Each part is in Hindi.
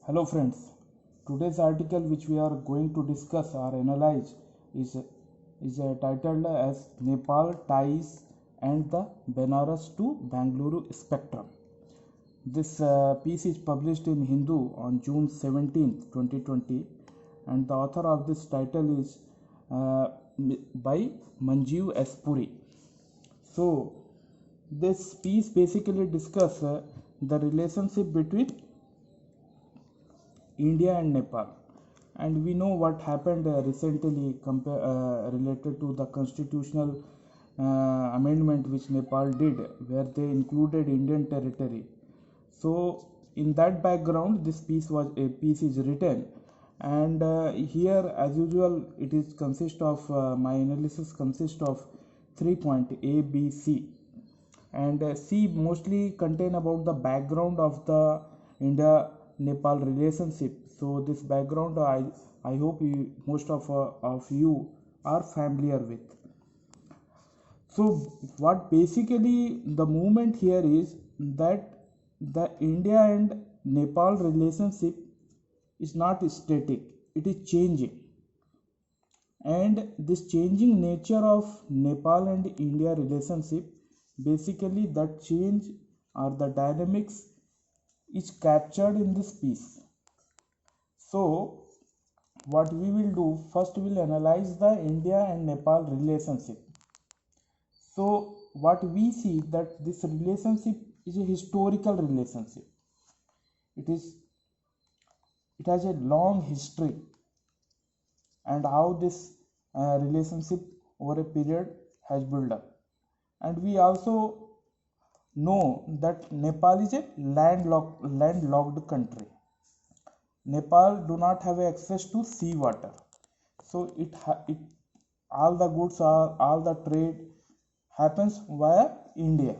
Hello friends, today's article which we are going to discuss or analyze is titled as Nepal ties and the Benares to Bangalore spectrum. This piece is published in Hindu on June 17th, 2020, and the author of this title is uh, by Manjeev S. Puri. So, this piece basically discusses the relationship between India and Nepal. And we know what happened recently related to the constitutional amendment which Nepal did, where they included Indian territory. So, in that background, this piece is written, and here, as usual, it is consist of my analysis consists of 3 point A, B, C, and C mostly contain about the background of the India Nepal relationship. So this background I hope most of you are familiar with. So what basically the movement here is that the India and Nepal relationship is not static, it is changing, and this changing nature of Nepal and India relationship, basically that change or the dynamics is captured in this piece. So what we will do, first we will analyze the India and Nepal relationship. So what we see that this relationship is a historical relationship. It has a long history, and how this relationship over a period has built up. And we also know that Nepal is a landlocked country. Nepal do not have access to sea water, so it all the goods are all the trade happens via India.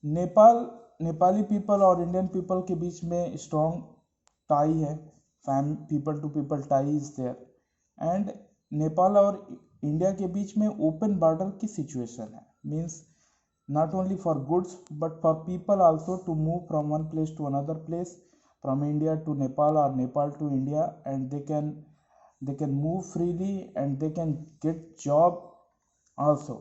Nepal Nepali people और इंडियन पीपल के बीच में स्ट्रॉन्ग टाई है, फैम people to people tie is there, and Nepal और इंडिया के बीच में ओपन बॉर्डर की सिचुएशन है, means not only for goods but for people also to move from one place to another place, from India to Nepal or Nepal to India, and they can move freely and they can get job also.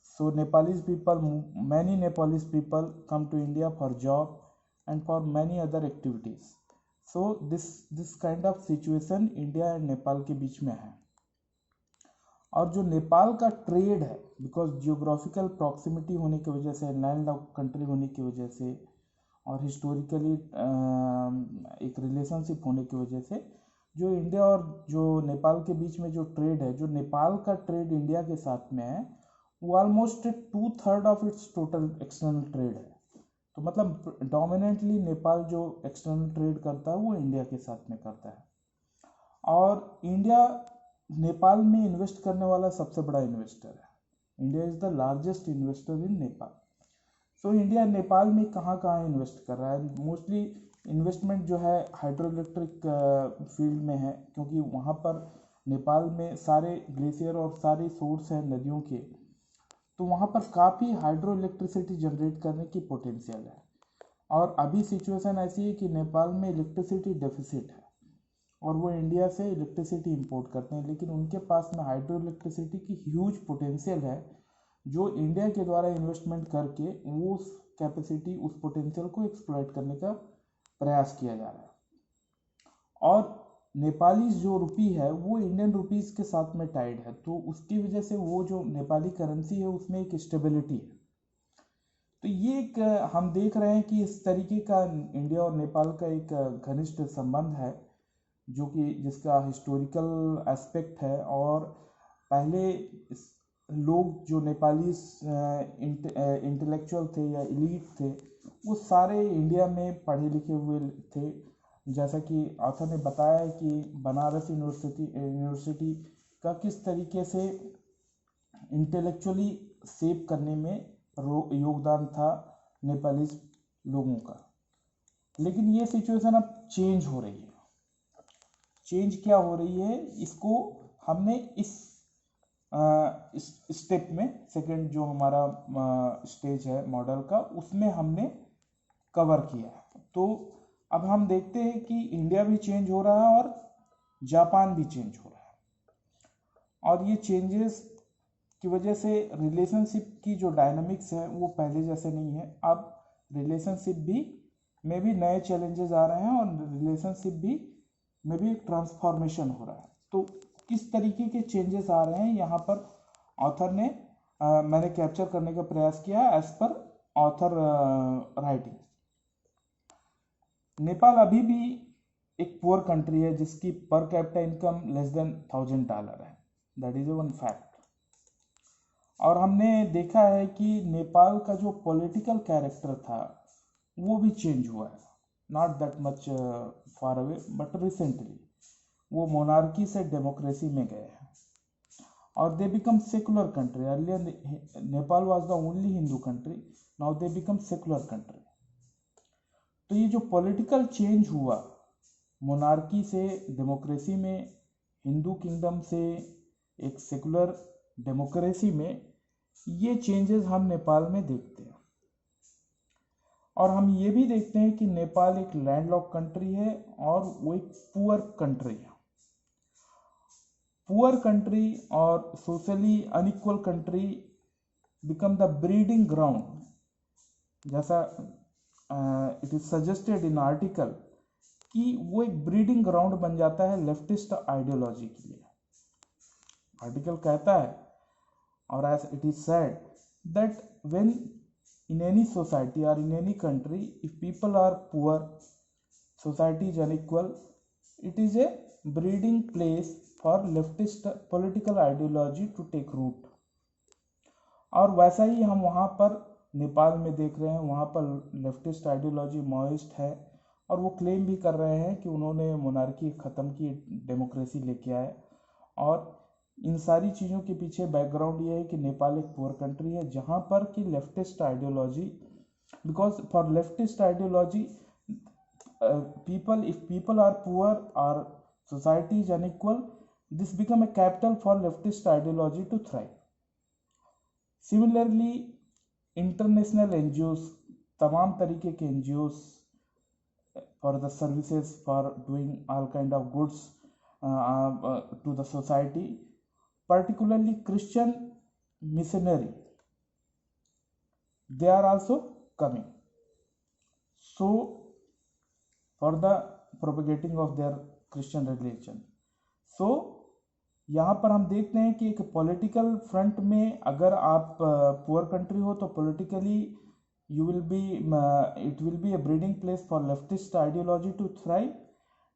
So many Nepalese people come to India for job and for many other activities. So this kind of situation India and Nepal के बीच में है. और जो नेपाल का ट्रेड है, बिकॉज जियोग्राफिकल प्रॉक्सिमिटी होने की वजह से, लैंड लॉक कंट्री होने की वजह से, और हिस्टोरिकली एक रिलेशनशिप होने की वजह से, जो इंडिया और जो नेपाल के बीच में जो ट्रेड है, जो नेपाल का ट्रेड इंडिया के साथ में है, वो almost 2/3 of its total external trade है. तो मतलब डोमिनेंटली नेपाल जो एक्सटर्नल ट्रेड करता है वो इंडिया के साथ में करता है. और इंडिया नेपाल में इन्वेस्ट करने वाला सबसे बड़ा इन्वेस्टर है. India is the largest investor in Nepal. So India Nepal में कहाँ कहाँ इन्वेस्ट कर रहा है? मोस्टली इन्वेस्टमेंट जो है हाइड्रो इलेक्ट्रिक फील्ड में है, क्योंकि वहाँ पर नेपाल में सारे ग्लेशियर और सारे सोर्स हैं नदियों के, तो वहाँ पर काफ़ी हाइड्रो इलेक्ट्रिसिटी जनरेट करने की पोटेंशियल है. और अभी सिचुएशन ऐसी है कि नेपाल में इलेक्ट्रिसिटी डेफिसिट है और वो इंडिया से इलेक्ट्रिसिटी इंपोर्ट करते हैं, लेकिन उनके पास में हाइड्रो इलेक्ट्रिसिटी की ह्यूज पोटेंशियल है, जो इंडिया के द्वारा इन्वेस्टमेंट करके वो उस कैपेसिटी, उस पोटेंशियल को एक्सप्लॉइट करने का प्रयास किया जा रहा है. और नेपाली जो रुपी है वो इंडियन रुपीज़ के साथ में टाइड है, तो उसकी वजह से वो जो नेपाली करेंसी है उसमें एक स्टेबिलिटी है. तो ये एक हम देख रहे हैं कि इस तरीके का इंडिया और नेपाल का एक घनिष्ठ संबंध है, जो कि जिसका हिस्टोरिकल एस्पेक्ट है. और पहले लोग जो नेपाली इंटेलेक्चुअल थे या एलीट थे, वो सारे इंडिया में पढ़े लिखे हुए थे. जैसा कि ऑथर ने बताया कि बनारस यूनिवर्सिटी का किस तरीके से इंटेलेक्चुअली शेप करने में योगदान था नेपाली लोगों का. लेकिन ये सिचुएशन अब चेंज हो रही है. चेंज क्या हो रही है, इसको हमने इस स्टेप में, सेकंड जो हमारा स्टेज है मॉडल का, उसमें हमने कवर किया है. तो अब हम देखते हैं कि इंडिया भी चेंज हो रहा है और जापान भी चेंज हो रहा है, और ये चेंजेस की वजह से रिलेशनशिप की जो डायनामिक्स है वो पहले जैसे नहीं है। अब रिलेशनशिप भी में भी नए चैलेंजेस आ रहे हैं और रिलेशनशिप भी में भी एक ट्रांसफॉर्मेशन हो रहा है। तो किस तरीके के चेंजेस आ रहे हैं यहाँ पर ऑथर ने मैंने कैप्चर करने का प्रयास किया as per author writing. Nepal अभी भी एक पुअर कंट्री है जिसकी per capita income less than $1000 है, दैट इज वन फैक्ट। और हमने देखा है कि नेपाल का जो पॉलिटिकल कैरेक्टर था वो भी चेंज हुआ है, not that much far away but recently वो मोनार्की से डेमोक्रेसी में गए हैं और they become secular country. Earlier Nepal was the only Hindu country, now they become secular country. तो ये जो पॉलिटिकल चेंज हुआ मोनार्की से डेमोक्रेसी में, हिंदू किंगडम से एक सेकुलर डेमोक्रेसी में, ये चेंजेस हम नेपाल में देखते हैं। और हम ये भी देखते हैं कि नेपाल एक लैंडलॉक कंट्री है और वो एक पुअर कंट्री है। पुअर कंट्री और socially unequal country become the breeding ground, जैसा it is suggested in article कि वो एक ब्रीडिंग ग्राउंड बन जाता है लेफ्टिस्ट आइडियोलॉजी के लिए। आर्टिकल कहता है और as it is said that when in any society or in any country if people are poor, society is unequal, it is a breeding place for leftist political ideology to take root। और वैसा ही हम वहाँ पर नेपाल में देख रहे हैं, वहाँ पर लेफ्टिस्ट आइडियोलॉजी माओइस्ट है और वो क्लेम भी कर रहे हैं कि उन्होंने मोनार्की ख़त्म की, डेमोक्रेसी लेके आए। और इन सारी चीज़ों के पीछे बैकग्राउंड ये है कि नेपाल एक पुअर कंट्री है जहाँ पर कि leftist ideology, because for leftist ideology if people are poor or society is unequal, this become a capital for leftist ideology to thrive। Similarly, international NGOs, तमाम तरीके के NGOs for the services for doing all kind of goods to the society, particularly Christian missionary, they are also coming so for the propagating of their Christian religion। so यहाँ पर हम देखते हैं कि एक पॉलिटिकल फ्रंट में अगर आप पुअर कंट्री हो तो politically you will be it will be a breeding place for leftist ideology to thrive।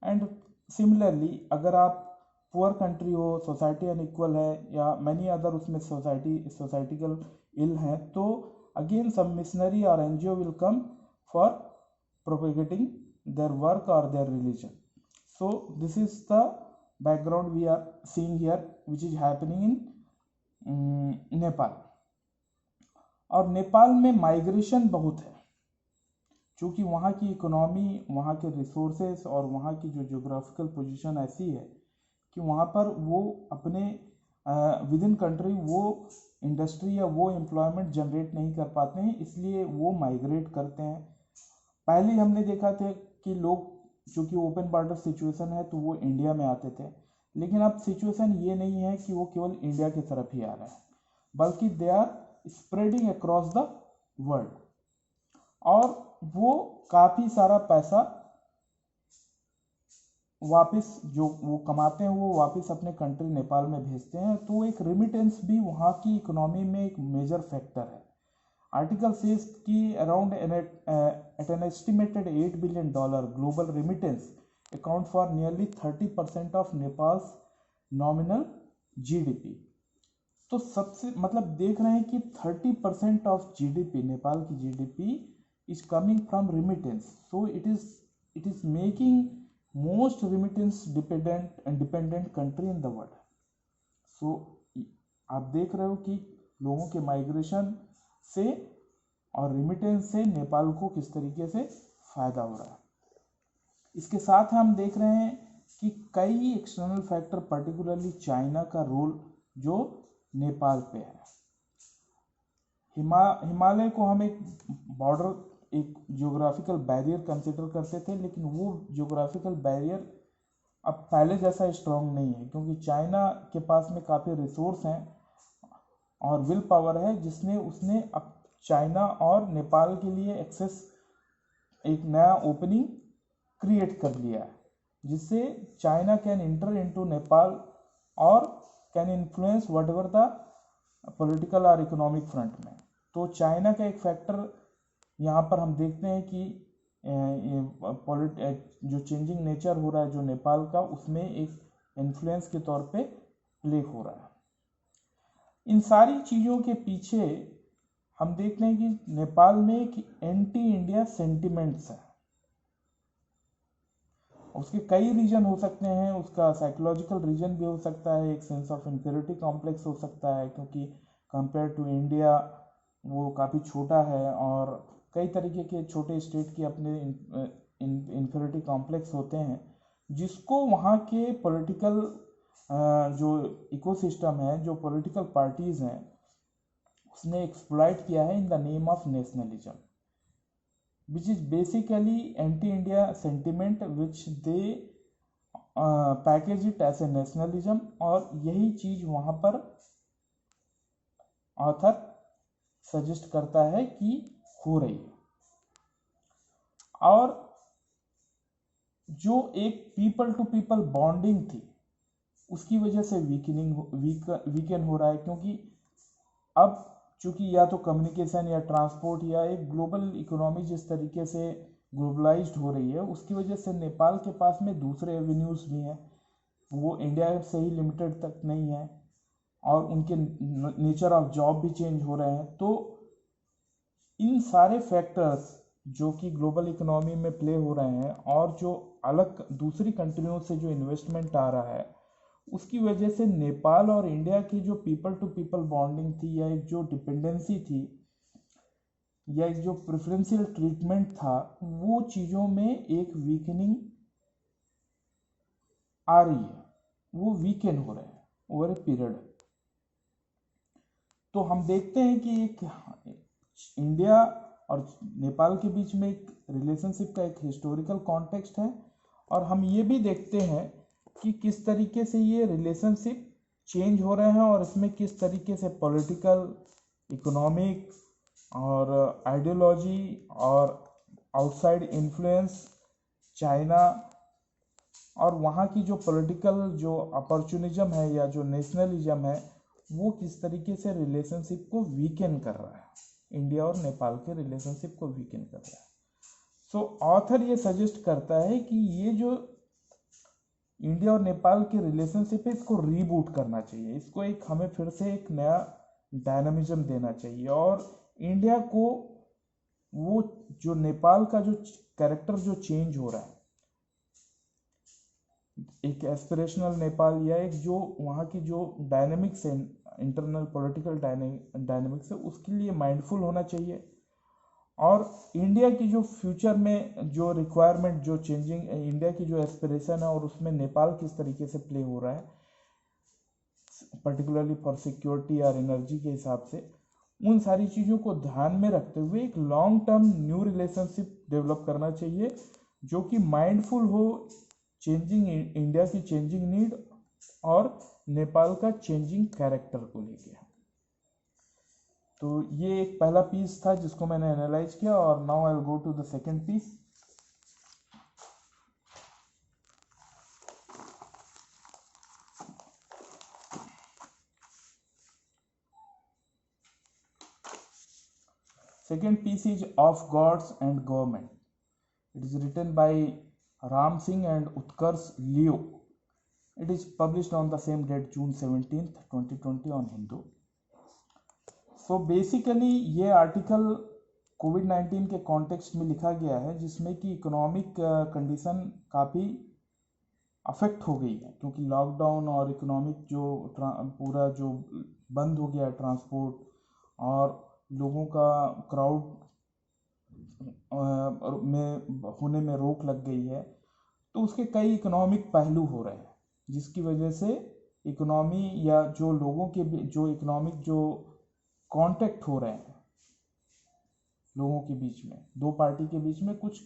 and similarly अगर आप पुअर कंट्री हो, सोसाइटी अनइक्वल है या मैनी अदर उसमें सोसाइटिकल इल हैं, तो अगेन सम मिशनरी और NGO will come for propagating their work और their religion. So this is the background we are seeing here which is happening in Nepal. और नेपाल में माइग्रेशन बहुत है क्योंकि वहाँ की इकोनॉमी, वहाँ के रिसोर्सेस और वहाँ की जो जोग्राफिकल पोजीशन ऐसी है कि वहाँ पर वो अपने विद इन कंट्री वो इंडस्ट्री या वो एम्प्लॉयमेंट जनरेट नहीं कर पाते हैं, इसलिए वो माइग्रेट करते हैं। पहले हमने देखा था कि लोग चूँकि ओपन बॉर्डर सिचुएशन है तो वो इंडिया में आते थे, लेकिन अब सिचुएशन ये नहीं है कि वो केवल इंडिया की तरफ ही आ रहा है, बल्कि they are spreading across the world. और वो काफ़ी सारा पैसा वापस जो वो कमाते हैं वो वापस अपने कंट्री नेपाल में भेजते हैं। तो एक रेमिटेंस भी वहाँ की इकोनॉमी में एक मेजर फैक्टर है। आर्टिकल सेज कि around at an estimated $8 billion global remittance account for nearly 30% of Nepal's nominal GDP. तो सबसे मतलब देख रहे हैं कि 30% ऑफ जीडीपी, नेपाल की GDP is coming from remittance. So it is making most remittance dependent country in the world. सो आप देख रहे हो कि लोगों के माइग्रेशन से और रेमिटेंस से नेपाल को किस तरीके से फायदा हो रहा है। इसके साथ हम देख रहे हैं कि कई एक्सटर्नल फैक्टर, पर्टिकुलरली चाइना का रोल जो नेपाल पे है। हिमालय को हम एक बॉर्डर एक जियोग्राफिकल बैरियर कंसिडर करते थे, लेकिन वो जियोग्राफिकल बैरियर अब पहले जैसा स्ट्रांग नहीं है, क्योंकि चाइना के पास में काफ़ी रिसोर्स हैं और विल पावर है, जिसने उसने अब चाइना और नेपाल के लिए एक्सेस एक नया ओपनिंग क्रिएट कर लिया है, जिससे China can enter into Nepal और can influence whatever the political और इकोनॉमिक फ्रंट में। तो चाइना का एक फैक्टर यहाँ पर हम देखते हैं कि जो चेंजिंग नेचर हो रहा है जो नेपाल का, उसमें एक इन्फ्लुएंस के तौर पे प्ले हो रहा है। इन सारी चीज़ों के पीछे हम देखते हैं कि नेपाल में एक एंटी इंडिया सेंटिमेंट्स है। उसके कई रीजन हो सकते हैं, उसका साइकोलॉजिकल रीजन भी हो सकता है, एक सेंस ऑफ इंफीरियरिटी कॉम्प्लेक्स हो सकता है, क्योंकि कंपेयर टू इंडिया वो काफ़ी छोटा है और कई तरीके के छोटे स्टेट के अपने इंफीरियरिटी कॉम्प्लेक्स होते हैं, जिसको वहाँ के पॉलिटिकल जो इकोसिस्टम है, जो पॉलिटिकल पार्टीज हैं, उसने एक्सप्लॉइट किया है in the name of nationalism, which is basically anti-India sentiment which they package it as a nationalism। और यही चीज वहां पर ऑथर सजेस्ट करता है कि हो रही है। और जो एक पीपल टू पीपल बॉन्डिंग थी, उसकी वजह से वीकन हो रहा है, क्योंकि अब चूंकि या तो कम्युनिकेशन या ट्रांसपोर्ट या एक ग्लोबल इकोनॉमी जिस तरीके से ग्लोबलाइज्ड हो रही है, उसकी वजह से नेपाल के पास में दूसरे एवेन्यूज भी हैं, वो इंडिया से ही लिमिटेड तक नहीं है, और उनके नेचर ऑफ जॉब भी चेंज हो रहे हैं। तो इन सारे फैक्टर्स जो कि ग्लोबल इकोनॉमी में प्ले हो रहे हैं और जो अलग दूसरी कंट्रियों से जो इन्वेस्टमेंट आ रहा है, उसकी वजह से नेपाल और इंडिया की जो पीपल टू पीपल बॉन्डिंग थी, या एक जो डिपेंडेंसी थी, या एक जो प्रेफरेंशियल ट्रीटमेंट था, वो चीज़ों में एक वीकनिंग आ रही है, वो वीकेन हो रहे हैं ओवर ए पीरियड। तो हम देखते हैं कि एक इंडिया और नेपाल के बीच में एक रिलेशनशिप का एक हिस्टोरिकल कॉन्टेक्स्ट है, और हम ये भी देखते हैं कि किस तरीके से ये रिलेशनशिप चेंज हो रहे हैं, और इसमें किस तरीके से पॉलिटिकल, इकोनॉमिक और आइडियोलॉजी और आउटसाइड इन्फ्लुएंस, चाइना और वहाँ की जो पॉलिटिकल जो अपॉर्चुनिज्म है या जो नेशनलिज्म है, वो किस तरीके से रिलेशनशिप को वीकेन कर रहा है, इंडिया और नेपाल के रिलेशनशिप को वीकेन कर रहा है। सो ऑथर ये सजेस्ट करता है कि ये जो इंडिया और नेपाल के रिलेशनशिप है, इसको रीबूट करना चाहिए, इसको एक हमें फिर से एक नया डायनामिज्म देना चाहिए, और इंडिया को वो जो नेपाल का जो कैरेक्टर जो चेंज हो रहा है, एक एस्पिरेशनल नेपाल या एक जो वहाँ की जो डायनेमिक्स है, इंटरनल पॉलिटिकल डायनेमिक्स है, उसके लिए माइंडफुल होना चाहिए। और इंडिया की जो फ्यूचर में जो रिक्वायरमेंट, जो चेंजिंग इंडिया की जो एस्पिरेशन है, और उसमें नेपाल किस तरीके से प्ले हो रहा है, पर्टिकुलरली फॉर सिक्योरिटी और एनर्जी के हिसाब से, उन सारी चीज़ों को ध्यान में रखते हुए एक long term new relationship develop करना चाहिए, जो कि माइंडफुल हो चेंजिंग इंडिया की चेंजिंग नीड और नेपाल का चेंजिंग कैरेक्टर को लेके। तो ये एक पहला पीस था जिसको मैंने एनालाइज किया, और now I will go to the second piece. Second piece is Of Gods and Government. It is written by Ram Singh and Utkarsh Leo. It is published on the same date, June 17th, 2020 on Hindu. So basically ये आर्टिकल कोविड-19 के कॉन्टेक्स्ट में लिखा गया है, जिसमें कि इकोनॉमिक कंडीशन काफ़ी अफेक्ट हो गई है, क्योंकि लॉकडाउन और इकोनॉमिक जो पूरा जो बंद हो गया ट्रांसपोर्ट, और लोगों का क्राउड में होने में रोक लग गई है, तो उसके कई इकोनॉमिक पहलू हो रहे हैं, जिसकी वजह से इकोनॉमी या जो लोगों के जो इकोनॉमिक जो कांटेक्ट हो रहे हैं, लोगों के बीच में, दो पार्टी के बीच में कुछ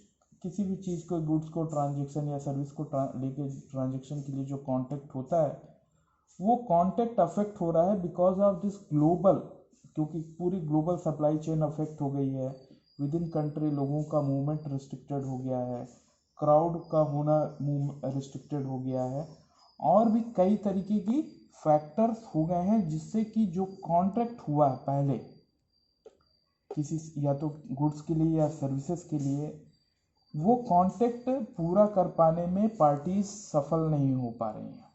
किसी भी चीज़ को, गुड्स को ट्रांजेक्शन या सर्विस को लेके ट्रांजेक्शन के लिए जो कॉन्टैक्ट होता है, वो कॉन्टैक्ट अफेक्ट हो रहा है बिकॉज ऑफ दिस ग्लोबल, क्योंकि पूरी ग्लोबल सप्लाई चेन अफेक्ट हो गई है। विद इन कंट्री लोगों का मूवमेंट रिस्ट्रिक्टेड हो गया है, क्राउड का होना रिस्ट्रिक्टेड हो गया है, और भी कई तरीके की फैक्टर्स हो गए हैं जिससे कि जो कॉन्ट्रैक्ट हुआ है पहले किसी या तो गुड्स के लिए या सर्विसेज के लिए, वो कॉन्ट्रैक्ट पूरा कर पाने में पार्टीज सफल नहीं हो पा रही हैं,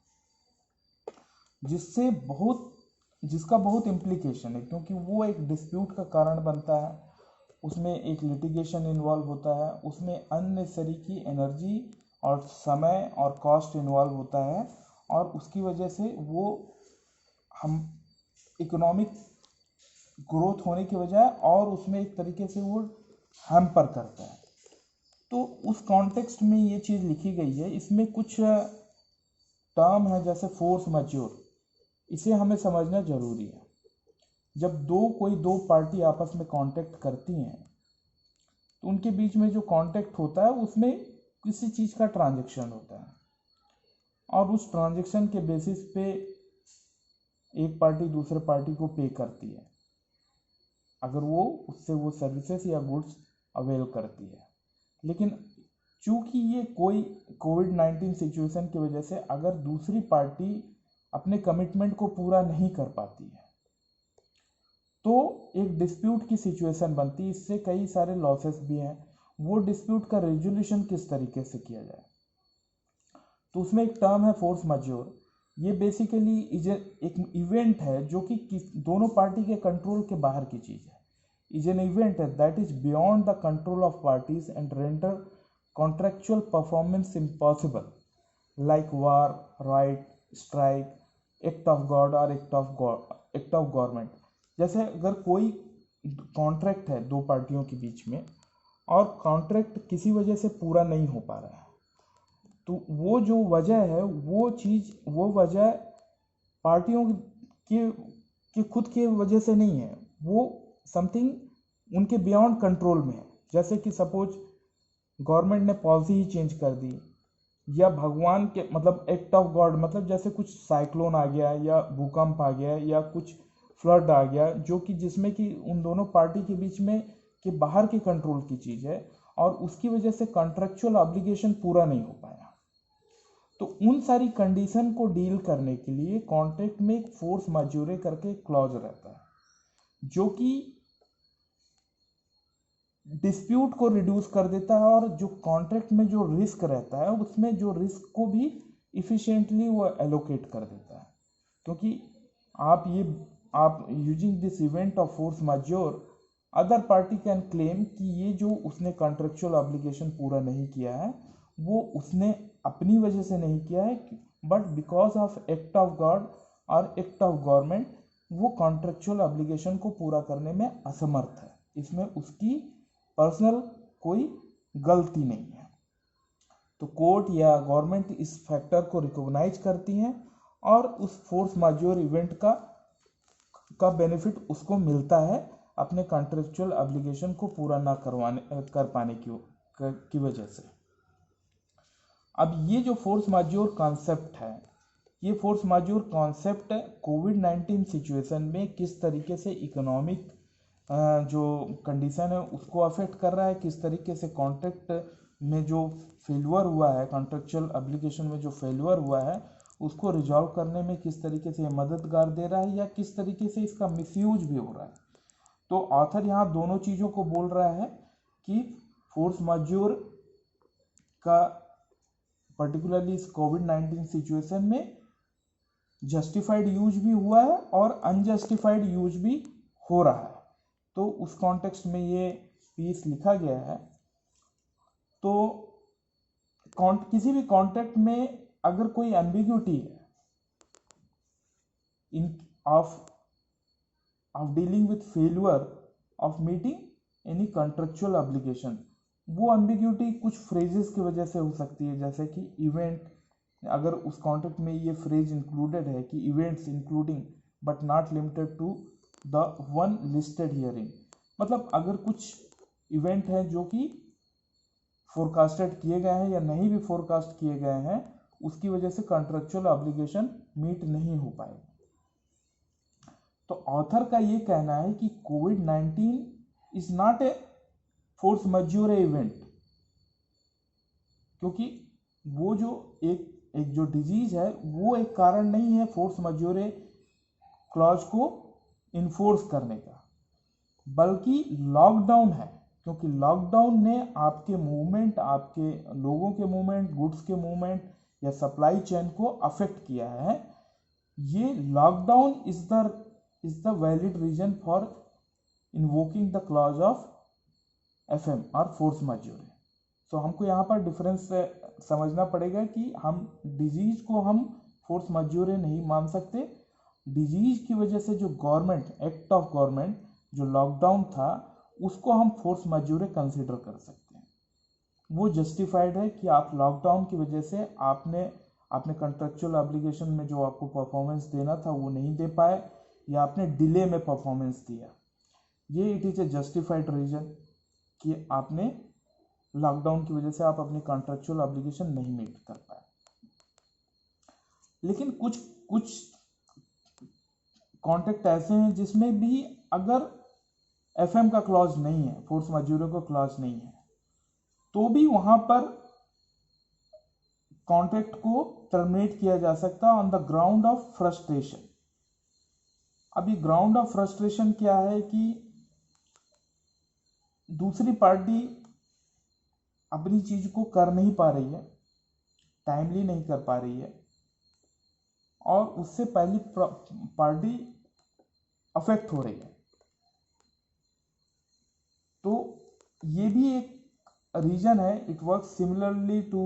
जिसका बहुत इम्प्लीकेशन है, क्योंकि वो एक डिस्प्यूट का कारण बनता है, उसमें एक लिटिगेशन इन्वॉल्व होता है, उसमें अननेसेसरी की एनर्जी और समय और कॉस्ट इन्वॉल्व होता है, और उसकी वजह से वो हम इकोनॉमिक ग्रोथ होने की बजाय और उसमें एक तरीके से वो हैम्पर करता है। तो उस कॉन्टेक्स्ट में ये चीज़ लिखी गई है। इसमें कुछ टर्म है जैसे फोर्स मैज्योर, इसे हमें समझना जरूरी है। जब कोई दो पार्टी आपस में कांटेक्ट करती हैं तो उनके बीच में जो कांटेक्ट होता है उसमें किसी चीज़ का ट्रांजैक्शन होता है, और उस ट्रांजैक्शन के बेसिस पे एक पार्टी दूसरे पार्टी को पे करती है अगर वो उससे वो सर्विसेज या गुड्स अवेल करती है। लेकिन चूंकि ये कोई कोविड-19 सिचुएशन की वजह से अगर दूसरी पार्टी अपने कमिटमेंट को पूरा नहीं कर पाती है तो एक डिस्प्यूट की सिचुएशन बनती है। इससे कई सारे लॉसेस भी हैं। वो डिस्प्यूट का रेजोल्यूशन किस तरीके से किया जाए, तो उसमें एक टर्म है फोर्स मैज्योर। ये बेसिकली एक इवेंट है जो कि दोनों पार्टी के कंट्रोल के बाहर की चीज़ है। Is an event that is beyond the control of parties and render contractual performance impossible, like war, right, strike, act of God और एक्ट ऑफ गवर्नमेंट। जैसे अगर कोई कॉन्ट्रैक्ट है दो पार्टियों के बीच में और कॉन्ट्रैक्ट किसी वजह से पूरा नहीं हो पा रहा है, तो वो जो वजह है वो वजह पार्टियों के खुद के वजह से नहीं है, वो समथिंग उनके बियॉन्ड कंट्रोल में है। जैसे कि सपोज गवर्नमेंट ने पॉलिसी ही चेंज कर दी, या भगवान के मतलब एक्ट ऑफ गॉड, मतलब जैसे कुछ साइक्लोन आ गया या भूकंप आ गया या कुछ फ्लड आ गया जो कि जिसमें कि उन दोनों पार्टी के बीच में के बाहर के कंट्रोल की चीज़ है, और उसकी वजह से कॉन्ट्रेक्चुअल ऑब्लिगेशन पूरा नहीं हो पाया। तो उन सारी कंडीशन को डील करने के लिए कॉन्ट्रैक्ट में एक फोर्स मैज्योरे करके क्लॉज रहता है जो कि डिस्प्यूट को रिड्यूस कर देता है, और जो कॉन्ट्रैक्ट में जो रिस्क रहता है उसमें जो रिस्क को भी इफिशिएंटली वो एलोकेट कर देता है। क्योंकि आप using this event of force majeure, other party can claim कि ये जो उसने कॉन्ट्रेक्चुअल ऑब्लिगेशन पूरा नहीं किया है वो उसने अपनी वजह से नहीं किया है, but because of act of God और एक्ट ऑफ गवर्नमेंट वो कॉन्ट्रेक्चुअल ऑब्लिगेशन को पूरा करने में असमर्थ है। इसमें उसकी पर्सनल कोई गलती नहीं है। तो कोर्ट या गवर्नमेंट इस फैक्टर को रिकॉग्नाइज करती हैं और उस फोर्स मैज्योर इवेंट का बेनिफिट उसको मिलता है अपने कॉन्ट्रेक्चुअल ऑब्लिगेशन को पूरा ना कर पाने की वजह से। अब ये जो फोर्स मैज्योर कॉन्सेप्ट है, ये फोर्स मैज्योर कॉन्सेप्ट कोविड-19 सिचुएशन में किस तरीके से इकोनॉमिक जो कंडीशन है उसको अफेक्ट कर रहा है, किस तरीके से कॉन्ट्रैक्ट में जो फेल्यूर हुआ है, कॉन्ट्रेक्चुअल ऑब्लिगेशन में जो फेल्यूर हुआ है उसको रिजॉल्व करने में किस तरीके से मददगार दे रहा है, या किस तरीके से इसका मिसयूज भी हो रहा है। तो ऑथर यहाँ दोनों चीज़ों को बोल रहा है कि फोर्स मैज्योर का पर्टिकुलरली इस कोविड-19 सिचुएशन में जस्टिफाइड यूज भी हुआ है और अनजस्टिफाइड यूज भी हो रहा है। तो उस कॉन्टेक्स्ट में ये पीस लिखा गया है। तो किसी भी कॉन्ट्रैक्ट में अगर कोई एम्बिग्यूटी है in of dealing with failure of meeting any contractual obligation, वो एम्बिग्यूटी कुछ फ्रेजेस की वजह से हो सकती है। जैसे कि इवेंट, अगर उस कॉन्ट्रैक्ट में ये फ्रेज इंक्लूडेड है कि events including but not limited to the one listed hearing, मतलब अगर कुछ इवेंट हैं जो कि फोरकास्टेड किए गए हैं या नहीं भी फोरकास्ट किए गए हैं, उसकी वजह से कॉन्ट्रेक्चुअल ऑब्लिगेशन मीट नहीं हो पाएगा। तो ऑथर का ये कहना है कि कोविड-19 is not a force majeure event, क्योंकि वो जो एक जो डिजीज है वो एक कारण नहीं है फोर्स मज्यूरे क्लॉज को इन्फोर्स करने का, बल्कि लॉकडाउन है। क्योंकि लॉकडाउन ने आपके मूवमेंट, आपके लोगों के मूवमेंट, गुड्स के मूवमेंट या सप्लाई चेन को अफेक्ट किया है। ये lockdown is the valid reason for invoking the clause of FM और फोर्स मज्यूरे। तो हमको यहाँ पर डिफरेंस समझना पड़ेगा कि हम डिजीज को हम फोर्स मज्यूरे नहीं मान सकते। डिजीज की वजह से जो गवर्नमेंट एक्ट ऑफ गवर्नमेंट जो लॉकडाउन था, उसको हम फोर्स मज्यूरे कंसिडर कर सकते हैं। वो जस्टिफाइड है कि आप लॉकडाउन की वजह से आपने कॉन्ट्रेक्चुअल ऑब्लिगेशन में जो आपको परफॉर्मेंस देना था वो नहीं दे पाए, या आपने डिले में परफॉर्मेंस दिया। ये it is a justified reason कि आपने लॉकडाउन की वजह से आप अपनी कॉन्ट्रेक्चुअल ऑब्लिगेशन नहीं मीट कर पाए। लेकिन कुछ कॉन्ट्रैक्ट ऐसे हैं जिसमें भी अगर FM का क्लॉज नहीं है, फोर्स मज्यूरे का क्लॉज नहीं है, तो भी वहां पर कॉन्ट्रैक्ट को टर्मिनेट किया जा सकता है on the ground of frustration. अभी ग्राउंड ऑफ फ्रस्ट्रेशन क्या है कि दूसरी पार्टी अपनी चीज को कर नहीं पा रही है, टाइमली नहीं कर पा रही है, और उससे पहली पार्टी अफेक्ट हो रही है। तो ये भी एक रीजन है। It work similarly to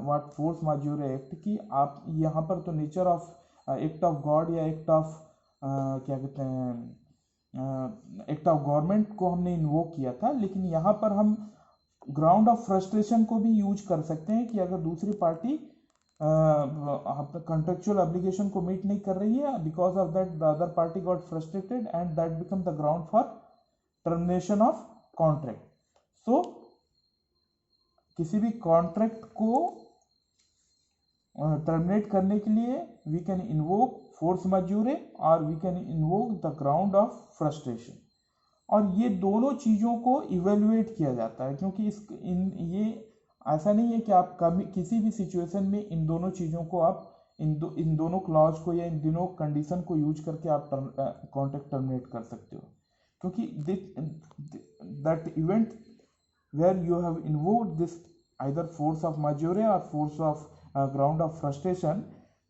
what force majeure act की आप यहाँ पर तो nature of act of God या एक्ट ऑफ क्या कहते हैं एक्ट ऑफ गवर्नमेंट को हमने इन्वोक किया था, लेकिन यहाँ पर हम ग्राउंड ऑफ फ्रस्ट्रेशन को भी यूज कर सकते हैं कि अगर दूसरी पार्टी कॉन्ट्रेक्चुअल ऑब्लिगेशन को मीट नहीं कर रही है, because of that the other party got frustrated and that become the ground for termination of contract. So किसी भी कॉन्ट्रैक्ट को टर्मिनेट करने के लिए we can invoke force majeure और we can invoke the ground of frustration, और ये दोनों चीज़ों को इवेल्युएट किया जाता है। क्योंकि ये ऐसा नहीं है कि आप कभी किसी भी सिचुएशन में इन दोनों चीज़ों को आप इन दोनों क्लॉज को या इन दोनों कंडीशन को यूज करके आप कॉन्ट्रैक्ट टर्मिनेट कर सकते हो। क्योंकि that event where you have invoked this either force of majeure or force of ground of frustration,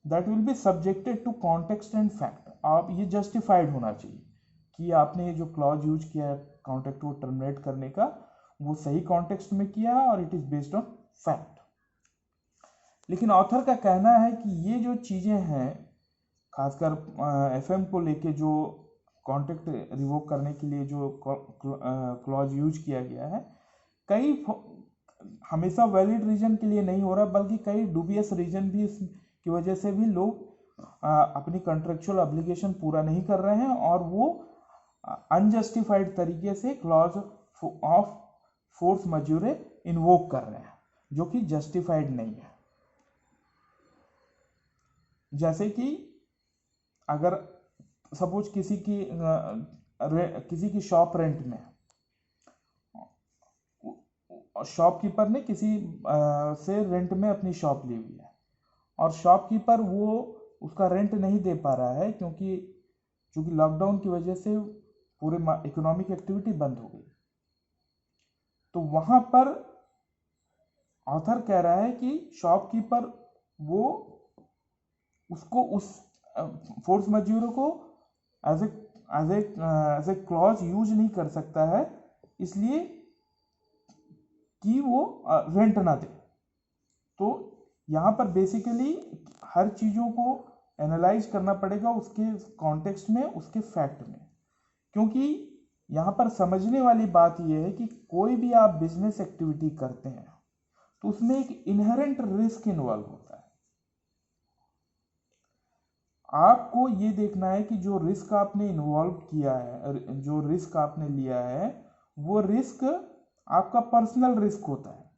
that will be subjected to context and fact। आप ये justified होना चाहिए कि आपने ये जो क्लॉज यूज किया है कॉन्ट्रैक्ट को टर्मिनेट करने का, वो सही कॉन्टेक्स्ट में किया है और it is based on fact. लेकिन ऑथर का कहना है कि ये जो चीजें हैं, खासकर FM को लेके जो कॉन्ट्रैक्ट रिवोक करने के लिए जो क्लॉज यूज किया गया है, कई हमेशा वैलिड रीजन के लिए नहीं हो रहा, बल्कि कई डूबियस रीजन भी की वजह से भी लोग अपनी कॉन्ट्रेक्चुअल ऑब्लिगेशन पूरा नहीं कर रहे हैं और वो अनजस्टिफाइड तरीके से क्लॉज ऑफ फोर्स मज्यूरे इन्वोक कर रहे हैं, जो कि जस्टिफाइड नहीं है। जैसे कि अगर सपोज किसी की शॉप रेंट में, शॉपकीपर ने किसी से रेंट में अपनी शॉप ली हुई है और शॉपकीपर वो उसका रेंट नहीं दे पा रहा है क्योंकि लॉकडाउन की वजह से पूरे इकोनॉमिक एक्टिविटी बंद हो गई। तो वहां पर ऑथर कह रहा है कि शॉपकीपर वो उसको उस फोर्स मज्यूरे को एज ए क्लॉज यूज नहीं कर सकता है, इसलिए कि वो रेंट ना दे। तो यहाँ पर बेसिकली हर चीज़ों को एनालाइज करना पड़ेगा उसके कॉन्टेक्स्ट में, उसके फैक्ट में, क्योंकि यहाँ पर समझने वाली बात यह है कि कोई भी आप बिजनेस एक्टिविटी करते हैं तो उसमें एक इनहेरेंट रिस्क इन्वॉल्व होता है। आपको ये देखना है कि जो रिस्क आपने इन्वॉल्व किया है, जो रिस्क आपने लिया है, वो रिस्क आपका पर्सनल रिस्क होता है,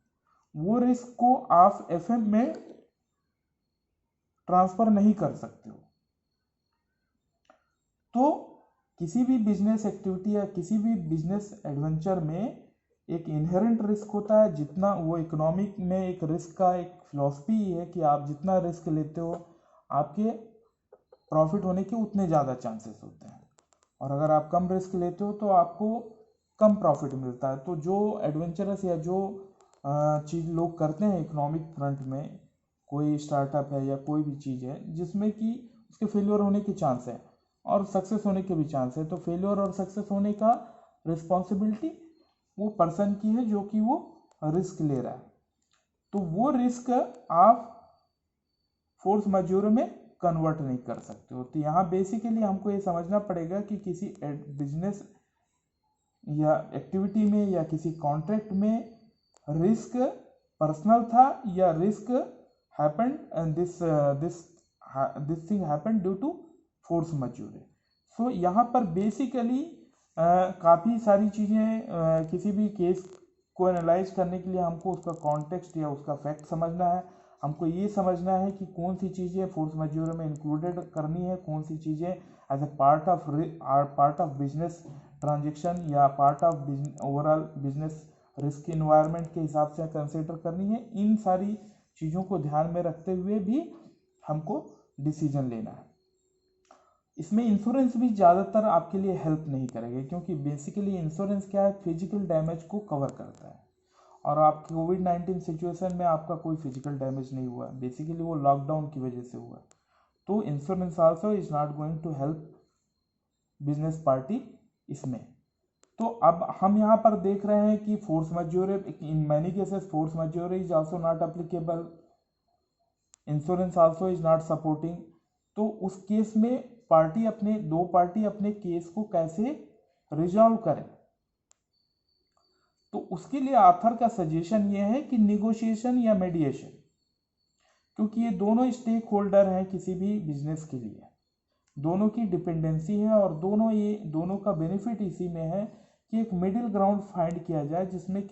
वो रिस्क को आप एफएम में ट्रांसफर नहीं कर सकते हो। तो किसी भी बिजनेस एक्टिविटी या किसी भी बिजनेस एडवेंचर में एक इनहेरेंट रिस्क होता है। जितना वो इकोनॉमिक में एक रिस्क का एक फिलॉसफी है कि आप जितना रिस्क लेते हो आपके प्रॉफिट होने के उतने ज़्यादा चांसेस होते हैं, और अगर आप कम रिस्क लेते हो तो आपको कम प्रॉफिट मिलता है। तो जो एडवेंचरस या जो चीज़ लोग करते हैं इकोनॉमिक फ्रंट में, कोई स्टार्टअप है या कोई भी चीज़ है जिसमें कि उसके फेलियर होने के चांस है और सक्सेस होने के भी चांस है, तो फेलियर और सक्सेस होने का रिस्पॉन्सिबिलिटी वो पर्सन की है जो कि वो रिस्क ले रहा है। तो वो रिस्क आप फोर्स मैज्योर में कन्वर्ट नहीं कर सकते हो। तो यहाँ बेसिकली हमको ये समझना पड़ेगा कि किसी बिजनेस या एक्टिविटी में या किसी कॉन्ट्रैक्ट में रिस्क पर्सनल था या risk happened and this thing happened due to force majeure. So यहाँ पर बेसिकली काफ़ी सारी चीज़ें किसी भी केस को एनालाइज करने के लिए हमको उसका कॉन्टेक्स्ट या उसका फैक्ट समझना है। हमको ये समझना है कि कौन सी चीज़ें फोर्स मैज्योर में इंक्लूडेड करनी है, कौन सी चीज़ें as a part of business transaction या part of overall business risk environment के हिसाब से कंसिडर करनी है। इन सारी चीज़ों को ध्यान में रखते हुए भी हमको डिसीजन लेना है। इसमें इंश्योरेंस भी ज़्यादातर आपके लिए हेल्प नहीं करेगा, क्योंकि बेसिकली इंश्योरेंस क्या है, फिजिकल डैमेज को कवर करता है, और आप कोविड-19 सिचुएशन में आपका कोई फिजिकल डैमेज नहीं हुआ, बेसिकली वो लॉकडाउन की वजह से हुआ। तो insurance also is not going to help business party इसमें। तो अब हम यहाँ पर देख रहे हैं कि force majeure in many cases force majeure is also not applicable, insurance also is not supporting. तो उस केस में दो पार्टी अपने केस को कैसे रिजॉल्व करें, तो उसके लिए ऑथर का सजेशन ये है कि निगोशिएशन या मेडिएशन, क्योंकि ये दोनों स्टेक होल्डर हैं किसी भी बिजनेस के लिए, दोनों की डिपेंडेंसी है, और दोनों का बेनिफिट इसी में है कि एक मिडिल ग्राउंड फाइंड किया जाए जिसमें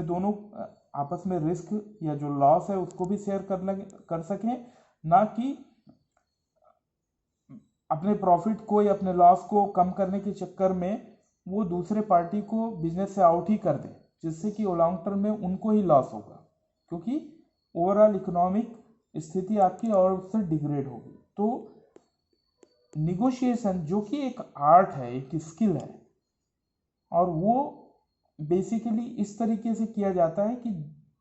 दोनों आपस में रिस्क या जो लॉस है उसको भी शेयर कर सकें, ना कि अपने प्रॉफिट को या अपने लॉस को कम करने के चक्कर में वो दूसरे पार्टी को बिजनेस से आउट ही कर दे, जिससे कि वो लॉन्ग टर्म में उनको ही लॉस होगा, क्योंकि ओवरऑल इकोनॉमिक स्थिति आपकी और उससे डिग्रेड होगी। तो निगोशिएशन जो कि एक आर्ट है, एक स्किल है, और वो बेसिकली इस तरीके से किया जाता है कि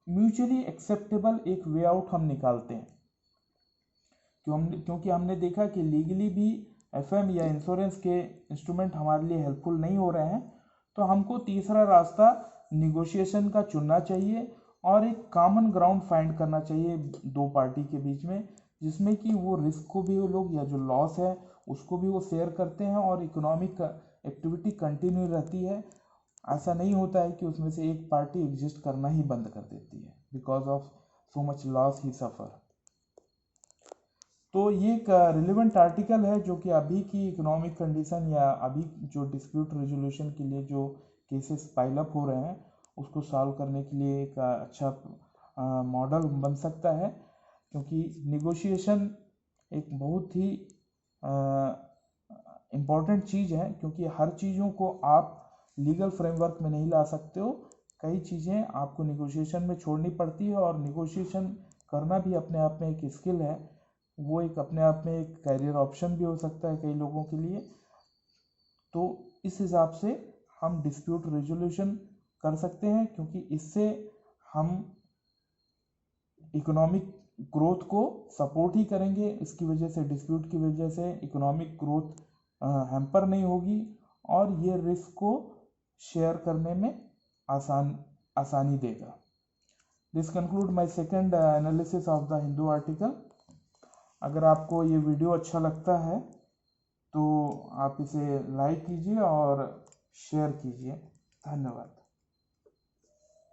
म्यूचुअली एक्सेप्टेबल एक वे आउट हम निकालते हैं। क्योंकि हमने देखा कि लीगली भी एफएम या इंश्योरेंस के इंस्ट्रूमेंट हमारे लिए हेल्पफुल नहीं हो रहे हैं, तो हमको तीसरा रास्ता निगोशिएशन का चुनना चाहिए और एक कॉमन ग्राउंड फाइंड करना चाहिए दो पार्टी के बीच में, जिसमें कि वो रिस्क को भी वो लोग या जो लॉस है उसको भी वो शेयर करते हैं और इकोनॉमिक एक्टिविटी कंटिन्यू रहती है। ऐसा नहीं होता है कि उसमें से एक पार्टी एग्जिस्ट करना ही बंद कर देती है because of so much loss he suffer. तो ये एक रिलेवेंट आर्टिकल है जो कि अभी की इकोनॉमिक कंडीशन या अभी जो डिस्प्यूट रेजोल्यूशन के लिए जो केसेस पाइल अप हो रहे हैं उसको सॉल्व करने के लिए एक अच्छा मॉडल बन सकता है, क्योंकि निगोशिएशन एक बहुत ही इम्पॉर्टेंट चीज़ है, क्योंकि हर चीज़ों को आप लीगल फ्रेमवर्क में नहीं ला सकते हो। कई चीज़ें आपको निगोशिएशन में छोड़नी पड़ती है, और निगोशिएशन करना भी अपने आप में एक स्किल है, वो एक अपने आप में एक कैरियर ऑप्शन भी हो सकता है कई लोगों के लिए। तो इस हिसाब से हम डिस्प्यूट रेजोल्यूशन कर सकते हैं, क्योंकि इससे हम इकोनॉमिक ग्रोथ को सपोर्ट ही करेंगे। इसकी वजह से डिस्प्यूट की वजह से इकोनॉमिक ग्रोथ हैम्पर नहीं होगी, और ये रिस्क को शेयर करने में आसानी देगा। This conclude my second analysis of the Hindu article. अगर आपको ये वीडियो अच्छा लगता है तो आप इसे लाइक कीजिए और शेयर कीजिए। धन्यवाद।